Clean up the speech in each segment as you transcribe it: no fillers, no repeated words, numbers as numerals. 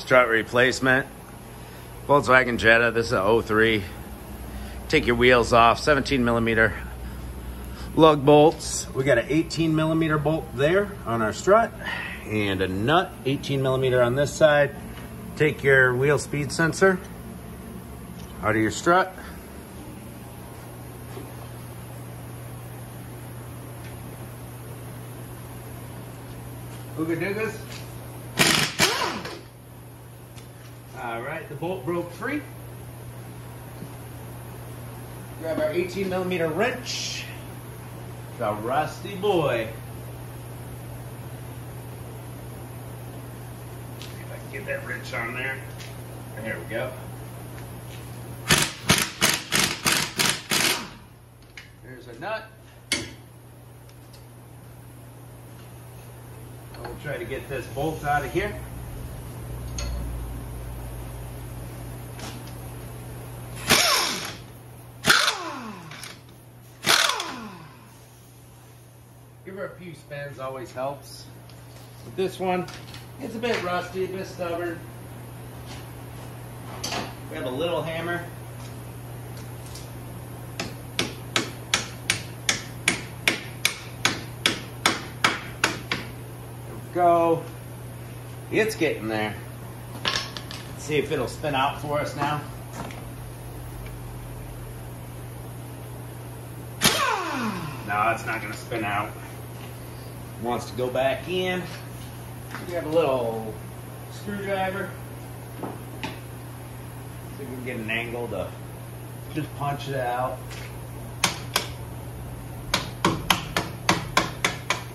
Strut replacement. Volkswagen Jetta. This is a 03. Take your wheels off. 17 millimeter lug bolts. We got an 18 millimeter bolt there on our strut and a nut 18 millimeter on this side. Take your wheel speed sensor out of your strut. Ooga doogas. All right, the bolt broke free. Grab our 18 millimeter wrench. The rusty boy. See if I can get that wrench on there. There we go. There's a nut. We'll try to get this bolt out of here. Give her a few spins, always helps. With this one, it's a bit rusty, a bit stubborn. We have a little hammer. There we go. It's getting there. Let's see if it'll spin out for us now. No, it's not going to spin out. Wants to go back in. We have a little screwdriver. See if we can get an angle to just punch it out.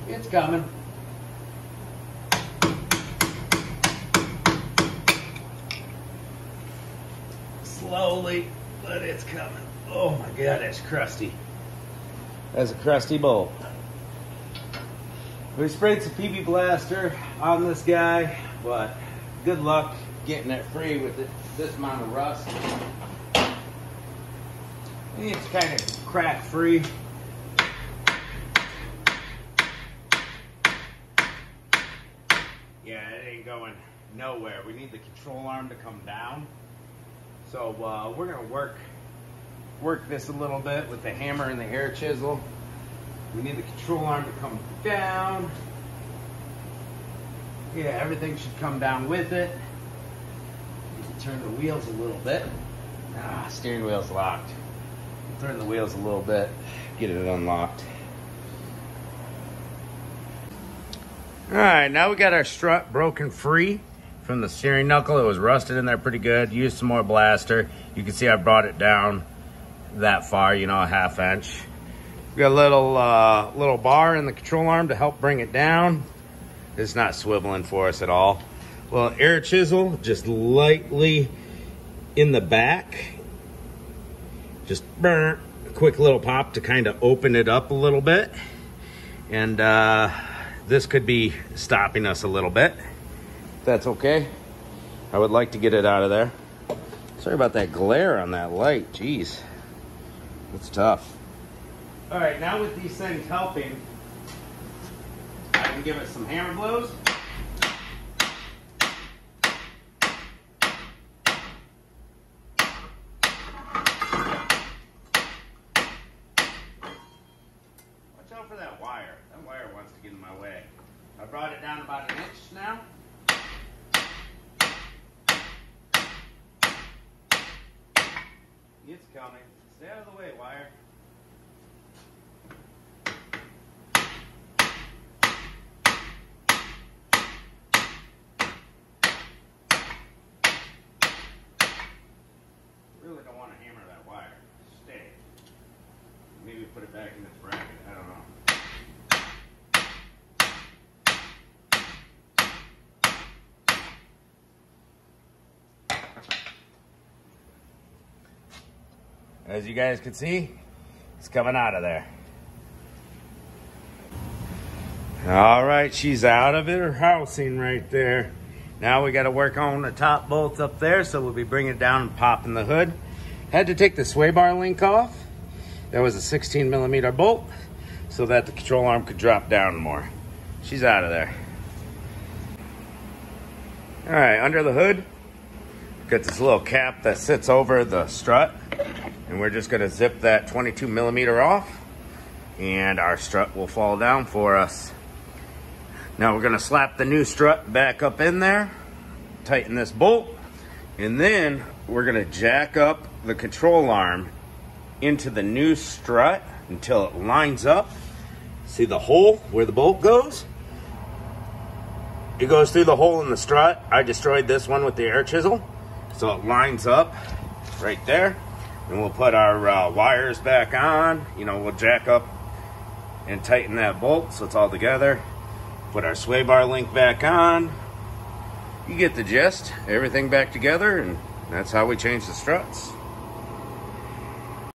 It's coming. Slowly, but it's coming. Oh my God, that's crusty. That's a crusty bolt. We sprayed some PB Blaster on this guy, but good luck getting it free with this amount of rust. It's kind of crack free. Yeah, it ain't going nowhere. We need the control arm to come down. So we're gonna work this a little bit with the hammer and the air chisel. We need the control arm to come down. Yeah, everything should come down with it. You can turn the wheels a little bit. Steering wheel's locked. Turn the wheels a little bit, get it unlocked. All right, now we got our strut broken free from the steering knuckle. It was rusted in there pretty good. Used some more blaster. You can see I brought it down that far, you know, a ½ inch. We got a little bar in the control arm to help bring it down. It's not swiveling for us at all. Well, air chisel just lightly in the back. Just burn, a quick little pop to kind of open it up a little bit. And this could be stopping us a little bit. If that's okay. I would like to get it out of there. Sorry about that glare on that light, jeez. It's tough. All right, now with these things helping, I can give it some hammer blows. Watch out for that wire. That wire wants to get in my way. I brought it down about 1 inch now. It's coming. Stay out of the way, wire. Really don't want to hammer that wire. Stay. Maybe put it back in its bracket. I don't know. As you guys can see, it's coming out of there. All right, she's out of her housing right there. Now we got to work on the top bolts up there, so we'll be bringing it down and popping the hood. Had to take the sway bar link off. That was a 16 millimeter bolt so that the control arm could drop down more. She's out of there. All right, under the hood, got this little cap that sits over the strut, and we're just gonna zip that 22 millimeter off, and our strut will fall down for us. Now we're gonna slap the new strut back up in there, tighten this bolt, and then we're gonna jack up the control arm into the new strut until it lines up. See the hole where the bolt goes? It goes through the hole in the strut. I destroyed this one with the air chisel, so it lines up right there. And we'll put our wires back on. You know, we'll jack up and tighten that bolt so it's all together. Put our sway bar link back on. You get the gist. Everything back together, and that's how we change the struts.